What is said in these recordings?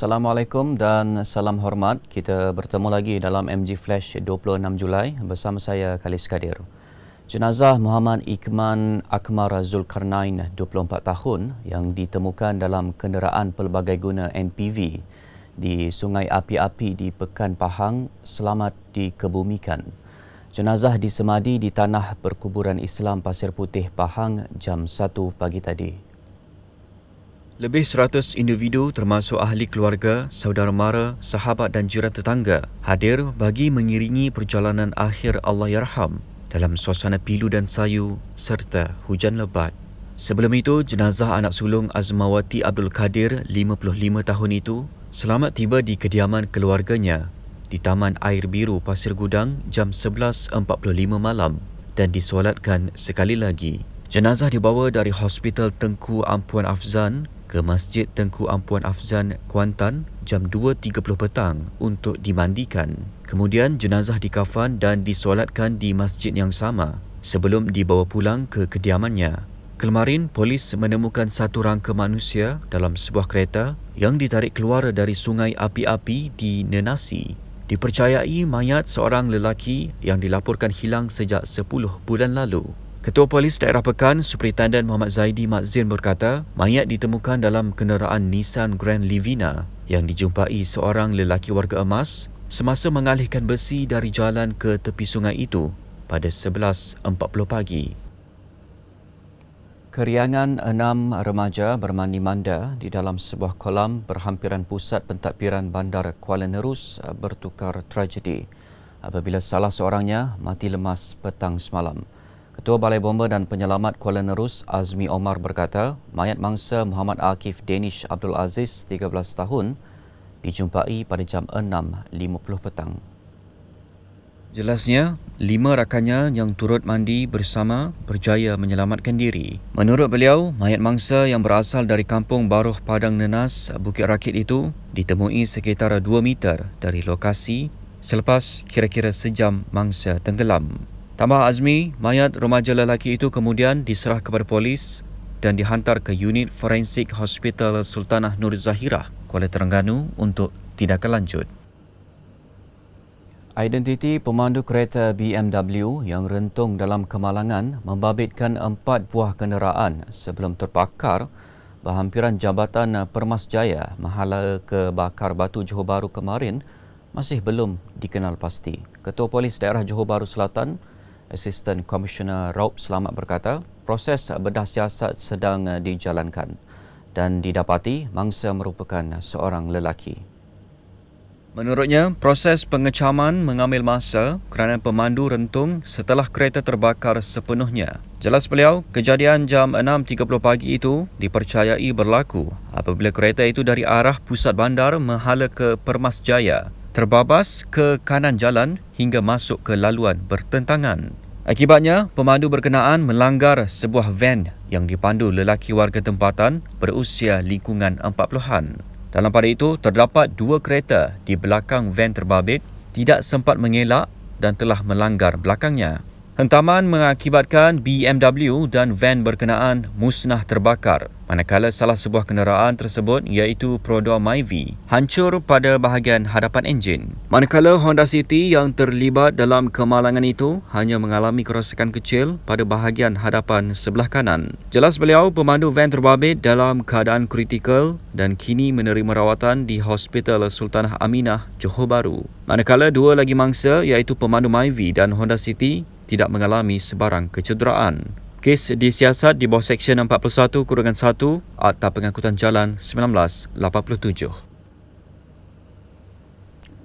Assalamualaikum dan salam hormat. Kita bertemu lagi dalam MG Flash 26 Julai bersama saya Khalis Kadir. Jenazah Muhammad Ikhman Akmar Zulkarnain, 24 tahun yang ditemukan dalam kenderaan pelbagai guna NPV di Sungai Api-Api di Pekan Pahang selamat dikebumikan. Jenazah disemadi di Tanah Perkuburan Islam Pasir Putih Pahang jam 1 pagi tadi. Lebih 100 individu termasuk ahli keluarga, saudara mara, sahabat dan jiran tetangga hadir bagi mengiringi perjalanan akhir Allahyarham dalam suasana pilu dan sayu serta hujan lebat. Sebelum itu, jenazah anak sulung Azmawati Abdul Kadir, 55 tahun itu, selamat tiba di kediaman keluarganya di Taman Air Biru Pasir Gudang jam 11.45 malam dan disolatkan sekali lagi. Jenazah dibawa dari Hospital Tengku Ampuan Afzan ke Masjid Tengku Ampuan Afzan, Kuantan jam 2.30 petang untuk dimandikan. Kemudian jenazah dikafan dan disolatkan di masjid yang sama sebelum dibawa pulang ke kediamannya. Kemarin, polis menemukan satu rangka manusia dalam sebuah kereta yang ditarik keluar dari Sungai Api-Api di Nenasi. Dipercayai mayat seorang lelaki yang dilaporkan hilang sejak 10 bulan lalu. Ketua Polis Daerah Pekan, Superintendent Muhammad Zaidi Madzin berkata, mayat ditemukan dalam kenderaan Nissan Grand Livina yang dijumpai seorang lelaki warga emas semasa mengalihkan besi dari jalan ke tepi sungai itu pada 11.40 pagi. Keriangan 6 remaja bermandi-manda di dalam sebuah kolam berhampiran pusat pentadbiran Bandar Kuala Nerus bertukar tragedi apabila salah seorangnya mati lemas petang semalam. Ketua Balai Bomba dan Penyelamat Kuala Nerus, Azmi Omar berkata, mayat mangsa Muhammad Akif Danish Abdul Aziz, 13 tahun, dijumpai pada jam 6.50 petang. Jelasnya, 5 rakannya yang turut mandi bersama berjaya menyelamatkan diri. Menurut beliau, mayat mangsa yang berasal dari Kampung Baruh Padang Nenas, Bukit Rakit itu ditemui sekitar 2 meter dari lokasi selepas kira-kira sejam mangsa tenggelam. Tambah Azmi, mayat remaja lelaki itu kemudian diserah kepada polis dan dihantar ke unit forensik Hospital Sultanah Nur Zahirah, Kuala Terengganu untuk tindakan lanjut. Identiti pemandu kereta BMW yang rentung dalam kemalangan membabitkan 4 buah kenderaan sebelum terbakar berhampiran Jabatan Permasjaya Mahala ke Bakar Batu Johor Bahru kemarin masih belum dikenal pasti. Ketua Polis Daerah Johor Bahru Selatan, Assistant Commissioner Raub Selamat berkata, proses bedah siasat sedang dijalankan dan didapati mangsa merupakan seorang lelaki. Menurutnya, proses pengecaman mengambil masa kerana pemandu rentung setelah kereta terbakar sepenuhnya. Jelas beliau, kejadian jam 6.30 pagi itu dipercayai berlaku apabila kereta itu dari arah pusat bandar Mahala ke Permasjaya terbabas ke kanan jalan hingga masuk ke laluan bertentangan. Akibatnya, pemandu berkenaan melanggar sebuah van yang dipandu lelaki warga tempatan berusia lingkungan 40-an. Dalam pada itu, terdapat 2 kereta di belakang van terbabit tidak sempat mengelak dan telah melanggar belakangnya. Hentaman mengakibatkan BMW dan van berkenaan musnah terbakar, manakala salah sebuah kenderaan tersebut iaitu Prodo Myvi hancur pada bahagian hadapan enjin. Manakala Honda City yang terlibat dalam kemalangan itu hanya mengalami kerosakan kecil pada bahagian hadapan sebelah kanan. Jelas beliau, pemandu van terbabit dalam keadaan kritikal dan kini menerima rawatan di Hospital Sultanah Aminah, Johor Bahru. Manakala 2 lagi mangsa iaitu pemandu Myvi dan Honda City tidak mengalami sebarang kecederaan. Kes disiasat di bawah Seksyen 41-1 Akta Pengangkutan Jalan 1987.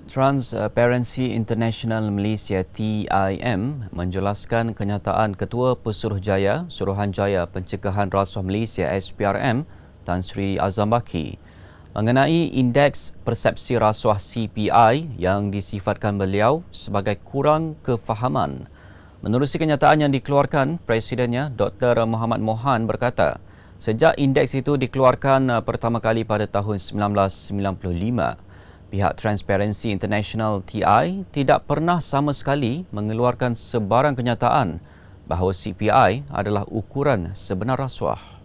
Transparency International Malaysia TIM menjelaskan kenyataan Ketua Pesuruhjaya Suruhanjaya Pencegahan Rasuah Malaysia SPRM Tan Sri Azam Baki mengenai indeks persepsi rasuah CPI yang disifatkan beliau sebagai kurang kefahaman. Menerusi kenyataan yang dikeluarkan, Presidennya Dr. Muhammad Mohan berkata, sejak indeks itu dikeluarkan pertama kali pada tahun 1995, pihak Transparency International TI tidak pernah sama sekali mengeluarkan sebarang kenyataan bahawa CPI adalah ukuran sebenar rasuah.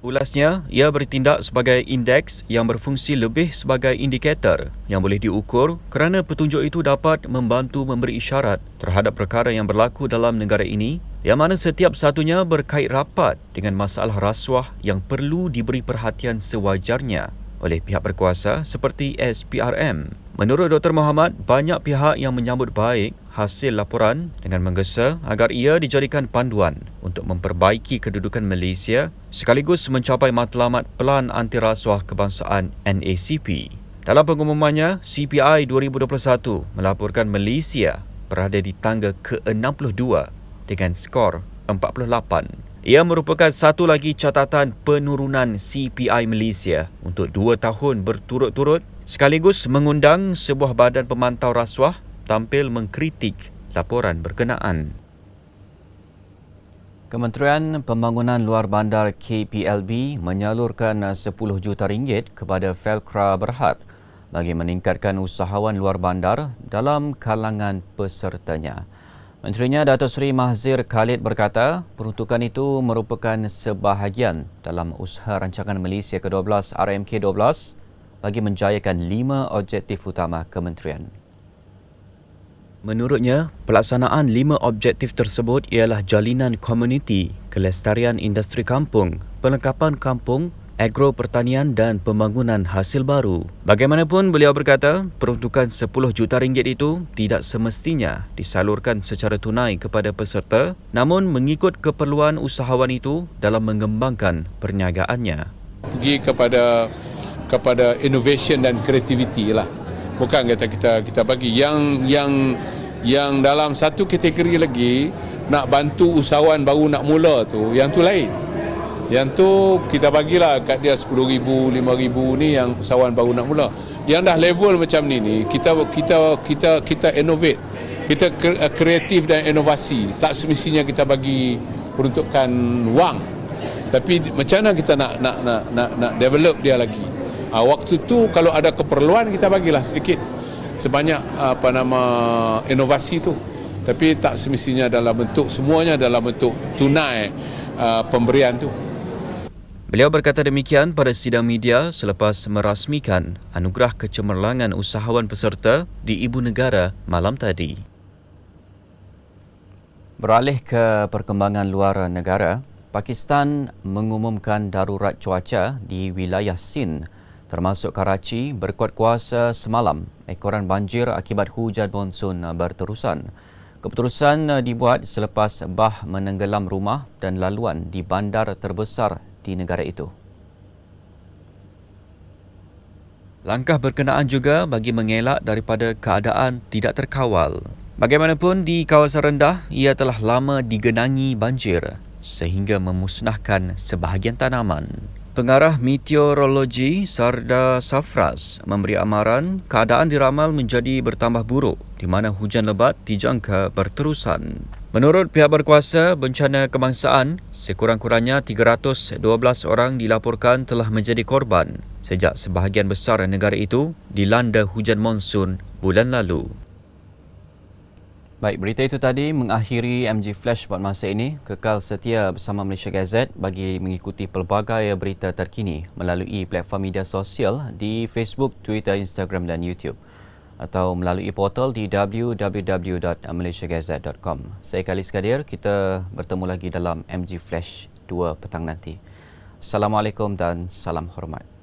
Ulasnya, ia bertindak sebagai indeks yang berfungsi lebih sebagai indikator yang boleh diukur kerana petunjuk itu dapat membantu memberi isyarat terhadap perkara yang berlaku dalam negara ini yang mana setiap satunya berkait rapat dengan masalah rasuah yang perlu diberi perhatian sewajarnya oleh pihak berkuasa seperti SPRM. Menurut Dr. Mohamad, banyak pihak yang menyambut baik hasil laporan dengan menggesa agar ia dijadikan panduan untuk memperbaiki kedudukan Malaysia sekaligus mencapai matlamat Pelan Anti Rasuah Kebangsaan NACP. Dalam pengumumannya, CPI 2021 melaporkan Malaysia berada di tangga ke-62 dengan skor 48. Ia merupakan satu lagi catatan penurunan CPI Malaysia untuk 2 tahun berturut-turut sekaligus mengundang sebuah badan pemantau rasuah tampil mengkritik laporan berkenaan. Kementerian Pembangunan Luar Bandar KPLB menyalurkan 10 juta ringgit kepada Felcra Berhad bagi meningkatkan usahawan luar bandar dalam kalangan pesertanya. Menterinya Datuk Seri Mahzir Khalid berkata, peruntukan itu merupakan sebahagian dalam usaha rancangan Malaysia ke-12 RMK-12 bagi menjayakan 5 objektif utama kementerian. Menurutnya, pelaksanaan 5 objektif tersebut ialah jalinan komuniti, kelestarian industri kampung, perlengkapan kampung, agro pertanian dan pembangunan hasil baru. Bagaimanapun, beliau berkata, peruntukan 10 juta ringgit itu tidak semestinya disalurkan secara tunai kepada peserta, namun mengikut keperluan usahawan itu dalam mengembangkan perniagaannya. Pergi kepada innovation dan kreativiti lah. Bukan kata kita bagi yang dalam satu kategori lagi nak bantu usahawan baru nak mula tu, yang tu lain. Yang tu kita bagilah kat dia 10,000, 5,000 ni yang usahawan baru nak mula. Yang dah level macam ni kita innovate. Kita kreatif dan inovasi. Tak semestinya kita bagi peruntukan wang. Tapi macam mana kita nak develop dia lagi. Waktu tu kalau ada keperluan kita bagilah sedikit sebanyak inovasi tu. Tapi tak semestinya dalam bentuk, semuanya dalam bentuk tunai pemberian tu. Beliau berkata demikian pada sidang media selepas merasmikan anugerah kecemerlangan usahawan peserta di Ibu Negara malam tadi. Beralih ke perkembangan luar negara, Pakistan mengumumkan darurat cuaca di wilayah Sindh termasuk Karachi berkuat kuasa semalam ekoran banjir akibat hujan monsun berterusan. Keputusan dibuat selepas bah menenggelam rumah dan laluan di bandar terbesar di negara itu. Langkah berkenaan juga bagi mengelak daripada keadaan tidak terkawal. Bagaimanapun di kawasan rendah, ia telah lama digenangi banjir sehingga memusnahkan sebahagian tanaman. Pengarah meteorologi Sarda Safras memberi amaran keadaan diramal menjadi bertambah buruk di mana hujan lebat dijangka berterusan. Menurut pihak berkuasa bencana kebangsaan, sekurang-kurangnya 312 orang dilaporkan telah menjadi korban sejak sebahagian besar negara itu dilanda hujan monsun bulan lalu. Baik, berita itu tadi mengakhiri MG Flash buat masa ini. Kekal setia bersama Malaysia Gazette bagi mengikuti pelbagai berita terkini melalui platform media sosial di Facebook, Twitter, Instagram dan YouTube atau melalui portal di www.malaysiagazette.com. Saya Khalis Kadir, kita bertemu lagi dalam MG Flash 2 petang nanti. Assalamualaikum dan salam hormat.